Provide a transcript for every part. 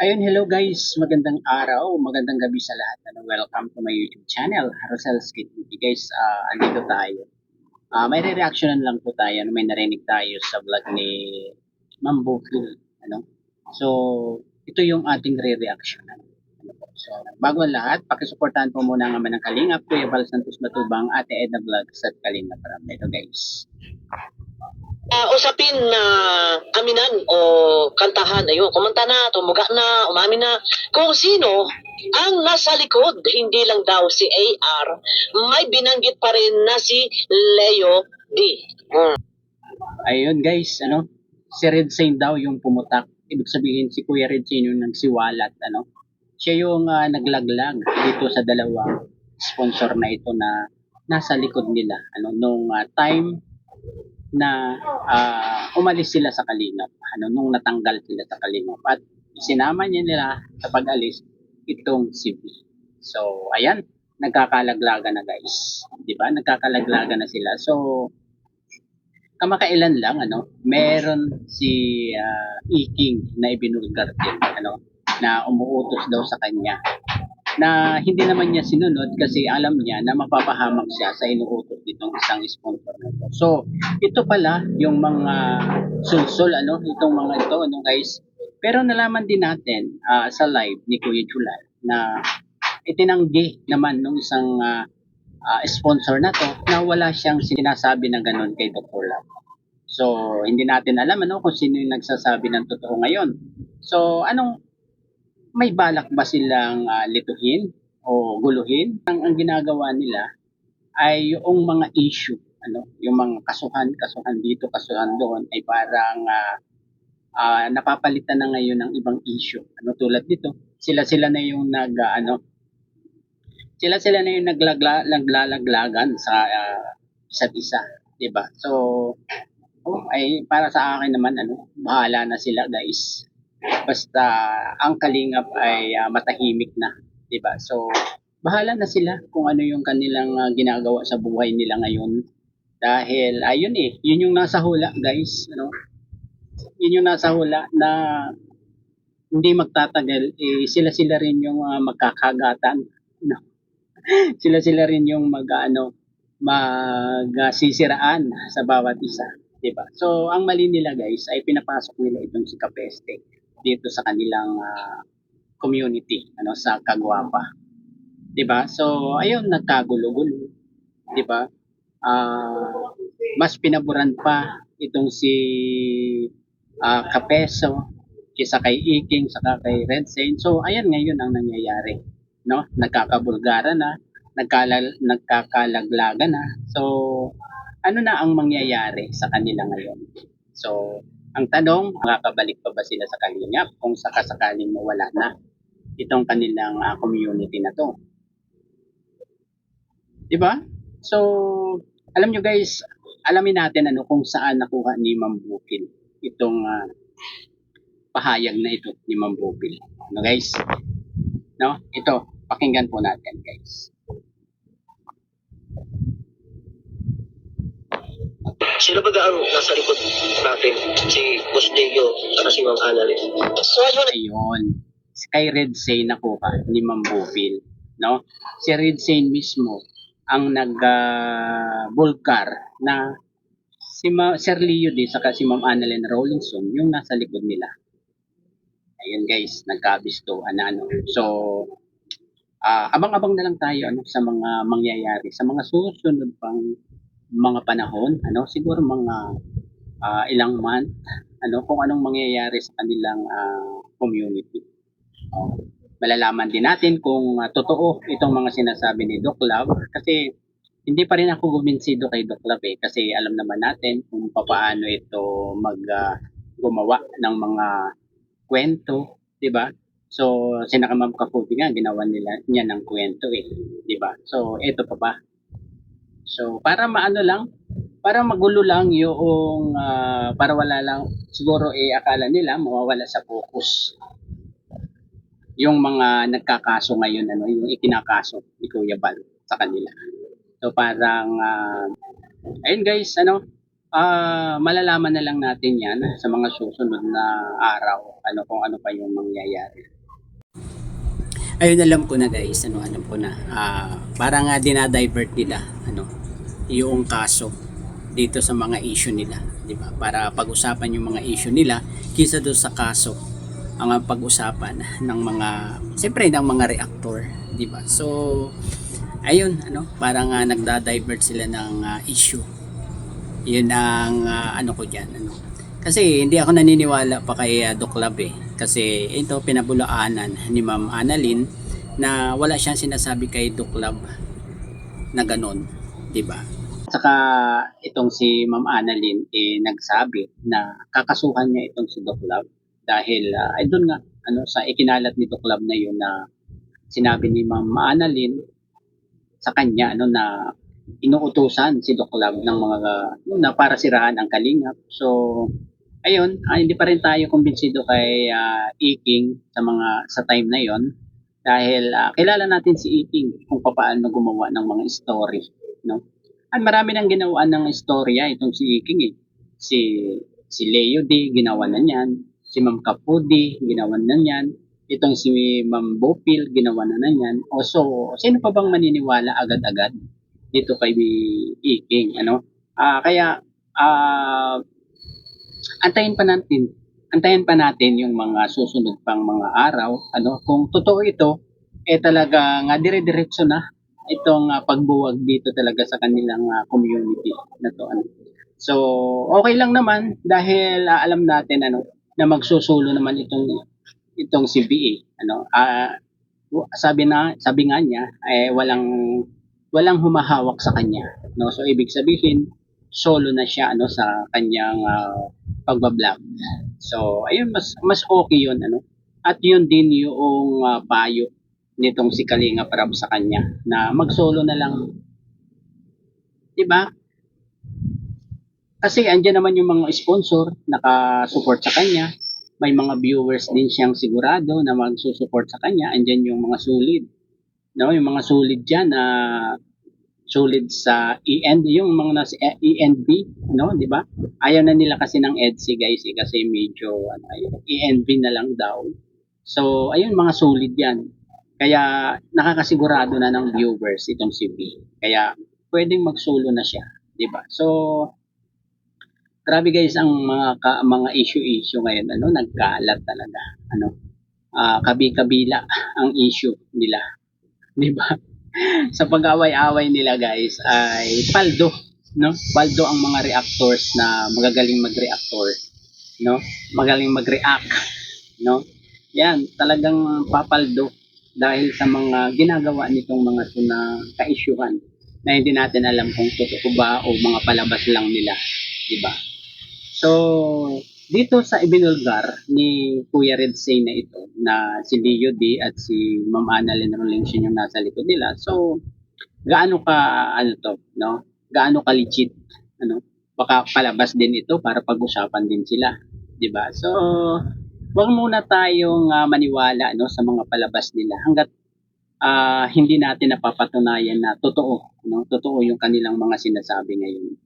Ayun, hello guys. Magandang araw, magandang gabi sa lahat. Welcome to my YouTube channel, Rosel's Kid TV. Guys, andito tayo. May re-reactionan lang po tayo. May narinig tayo sa vlog ni Ma'am Bukil. So, ito yung ating re-reaction. So, bago ang lahat, pakisuportahan po muna ang Ama ng Kalingap, Kuya Val Santos Matubang, Ate Edna Vlogs at Kalingap Ram. Ito guys. Usapin na aminan o kantahan, ayun, kumanta na, tumuga na, umamin na, kung sino ang nasa likod, hindi lang daw si AR, may binanggit pa rin na si Leo D. Ayun guys, si Red Saint daw yung pumutak. Ibig sabihin si Kuya Red Saint yung nagsiwalat, siya yung naglaglag dito sa dalawang sponsor na ito na nasa likod nila, nung time na umalis sila sa Kalingap, nung natanggal sila sa Kalingap at sinama niya nila sa pag-alis itong si B. So, ayan, nagkakalaglaga na guys. 'Di ba? Nagkakalaglaga na sila. So, kamakailan lang meron si Iking na ibinulgar din na umuutos daw sa kanya na hindi naman niya sinunod kasi alam niya na mapapahamak siya sa inuutos nitong isang sponsor nito. So, ito pala yung mga sulsol itong mga ito guys. Pero nalaman din natin sa live ni Kuya July na itinanggi naman nung isang sponsor na to na wala siyang sinasabi na ganun kay Dr. Love. So, hindi natin alam kung sino yung nagsasabi ng totoo ngayon. So, may balak ba silang lituhin o guluhin? Ang ginagawa nila ay yung mga issue, yung mga kasuhan dito, kasuhan doon ay parang napapalitan na ngayon ng ibang issue. Tulad dito, sila na yung sila na yung naglalaglagan sa isa't isa, 'di ba? So, ay para sa akin naman bahala na sila guys. Basta ang Kalingap ay matahimik na, 'di ba? So, bahala na sila kung ano yung kanilang ginagawa sa buhay nila ngayon. Dahil ayun yun yung nasa hula, guys, Yun yung nasa hula na hindi magtatagal sila rin yung magkakagatan, Sila rin yung magsisiraan sa bawat isa, 'di ba? So, ang mali nila guys ay pinapasok nila itong si Kapeste dito sa kanilang community, sa Kagwapa, 'di ba? So, ayun, nagkagulo-gulo, 'di ba? Mas pinaburan pa itong si Kapeso kaysa kay Iking saka kay Red Saint. So, ayan ngayon ang nangyayari, Nagkakabulgara na, nagkakalaglaga na. So, ano na ang mangyayari sa kanila ngayon? So, ang tanong, makakabalik pa ba sila sa Kalingap kung sakasakaling mawala na itong kanilang community na to? 'Di ba? So, alam nyo guys, alamin natin kung saan nakuha ni Ma'am Bukil itong pahayag na ito ni Ma'am Bukil. Guys? Ito, pakinggan po natin guys. Sino ba ang nasa likod natin? Si Boss Leo at si Ma'am Annalyn. So, ayun. Kay Red Saint nakuha ni Ma'am Bukil, Si Red Saint mismo ang nag-bulkar na si Sir Leo din saka si Ma'am Annalyn Rawlinson yung nasa likod nila. Ayun guys, nagkabistuhan na So, abang-abang na lang tayo sa mga mangyayari sa mga susunod pang mga panahon, siguro mga ilang month, kung anong mangyayari sa kanilang community. Malalaman din natin kung totoo itong mga sinasabi ni Doc Love kasi hindi pa rin ako kumbinsido kay Doc Love kasi alam naman natin kung paano ito gumawa ng mga kwento, 'di ba? So, sina Ma'am Kaputi nga ginawa niya ng kwento 'di ba? So, ito pa ba? So, para para magulo lang yung para wala lang siguro akala nila mawawala sa focus yung mga nagkakaso ngayon yung ikinakaso ni Kuya Bal sa kanila. So parang ayun guys, malalaman na lang natin yan sa mga susunod na araw kung ano pa yung mangyayari. Ayun, alam ko na guys, alam ko na. Parang dinadivert nila, yung kaso dito sa mga issue nila, di ba? Para pag-usapan yung mga issue nila kisa doon sa kaso ang pag-usapan ng mga, siyempre ng mga reactor, di ba? So, ayun, parang nagda-divert sila ng issue. Yun ang ko diyan, Kasi hindi ako naniniwala pa kay Doc Lab eh. Kasi ito pinabulaanan ni Ma'am Annalyn na wala siyang sinasabi kay Doc Lab na ganun, 'di ba? Saka itong si Ma'am Annalyn nagsabi na kakasuhan niya itong si Doc Lab dahil ay doon nga sa ikinalat ni Doc Lab na yun na sinabi ni Ma'am Annalyn sa kanya na inuutusan si Doc Lab ng mga na para sirahan ang Kalingap. So ayun, hindi pa rin tayo kumbinsido kay Iking sa time na yon dahil kilala natin si Iking kung paano gumawa ng mga story, no? At marami nang ginawa ng istorya itong si Iking eh. Si Leo D ginawa na niyan, si Ma'am Kapudi ginawa na niyan, itong si Ma'am Bopil ginawa na niyan. O so, sino pa bang maniniwala agad-agad dito kay Iking, kaya antayin pa natin yung mga susunod pang mga araw, kung totoo ito, talagang dire-diretso na itong pagbuwag dito talaga sa kanilang community na to. So, okay lang naman dahil alam natin na magsusulo naman itong si BA, sabi nga niya walang humahawak sa kanya, no? So ibig sabihin solo na siya sa kanyang pagbablog. So ayun, mas okay 'yun, at yun din yung payo nitong si Kalinga Prab sa kanya na mag-solo na lang, 'di ba? Kasi andyan naman yung mga sponsor naka-support sa kanya. May mga viewers din siyang sigurado na magsusupport sa kanya. Andyan yung mga solid, no? Yung mga solid diyan na solid sa yung mga nasa ENB, no, 'di ba? Ayaw na nila kasi ng EDC guys, kasi medyo ENB na lang daw. So, ayun, mga solid 'yan. Kaya nakakasigurado na ng viewers itong si B. Kaya pwedeng mag-solo na siya, 'di ba? So, grabe guys ang mga issue ngayon, nagkalat talaga, kabi-kabila ang issue nila, 'di ba? Sa pag-away-away nila guys ay paldo, no? Paldo ang mga reactors na magagaling mag-reactor, no? Magaling mag-react, no? Yan, talagang papaldo dahil sa mga ginagawa nitong mga to na ka-issuehan na hindi natin alam kung totoo ba o mga palabas lang nila, 'di ba? So, dito sa ibinulgar ni Kuya Red Say na ito, na si Leo D at si Ma'am Annalyn Rolingsin yung nasa likod nila. So, gaano ka, no? Gaano ka legit, baka palabas din ito para pag-usapan din sila, 'di ba? So, wag muna tayong maniwala sa mga palabas nila hangga't hindi natin napapatunayan na totoo, totoo yung kanilang mga sinasabi ngayon.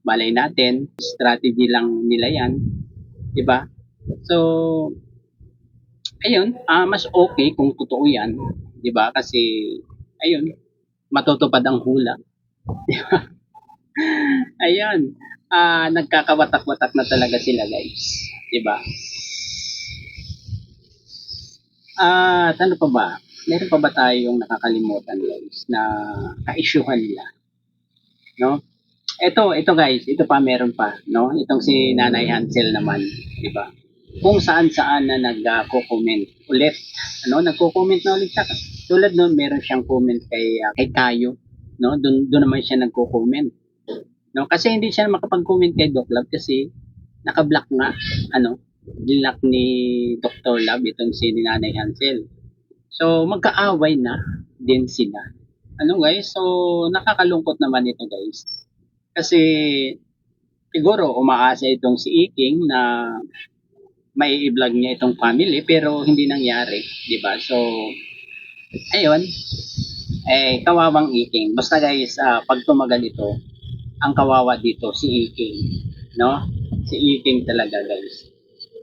Malay natin, strategy lang nila yan, di ba? So, ayun, mas okay kung totoo yan, di ba? Kasi, ayun, matutupad ang hula. Ayun, nagkakawatak-watak na talaga sila guys, di ba? Ano pa ba? Meron pa ba tayong nakakalimutan guys na ka-issuehan nila? No? Ito guys, ito pa meron pa, no? Itong si Nanay Hansel naman, 'di ba? Kung saan-saan na nagko-comment ulit, nagko-comment na ulit siya. Tulad noon, meron siyang comment kay Kayo, no? Doon naman siya nagko-comment. No? Kasi hindi siya makapag-comment kay Doc Love kasi naka-block nga, block ni Dr. Love itong si Nanay Hansel. So magkaaway na din sila. Guys, so nakakalungkot naman ito guys. Kasi siguro umaasa itong si Iking na may i-vlog niya itong family pero hindi nangyari, 'di ba? So ayun, kawawang Iking. Basta guys, pag tumagal ito, ang kawawa dito si Iking, no? Si Iking talaga guys.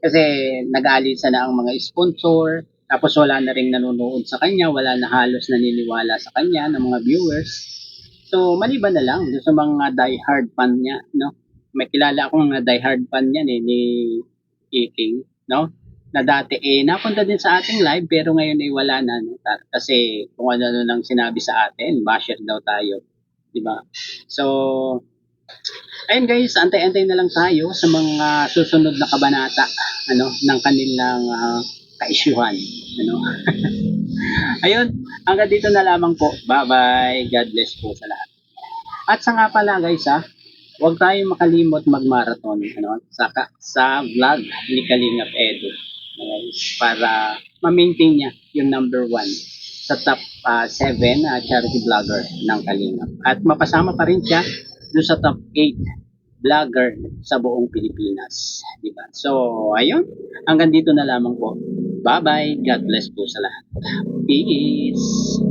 Kasi nag-aalisa na ang mga sponsor, Tapos wala na ring nanonood sa kanya, wala na halos naniniwala sa kanya ng mga viewers. So, maliban na lang doon sa mga diehard fan niya, no? May kilala akong mga diehard fan niyan ni Iking, no? Na dati napunta din sa ating live pero ngayon ay wala na, no? Kasi kung ano nang sinabi sa atin, basher daw tayo, 'di ba? So, ayun guys, antay-antay na lang tayo sa mga susunod na kabanata ano ng kanilang ka-isyuhan, ano. Ayun, hanggang dito na lamang po. Bye-bye. God bless po sa lahat. At sa nga pala guys huwag tayong makalimot mag-marathon sa vlog ni Kalingap Edu. Guys, para ma-maintain niya yung number 1 sa top 7 charity vlogger ng Kalingap. At mapasama pa rin siya doon sa top 8 vlogger sa buong Pilipinas. Diba? So, ayun. Hanggang dito na lamang po. Bye-bye. God bless po sa lahat. Peace.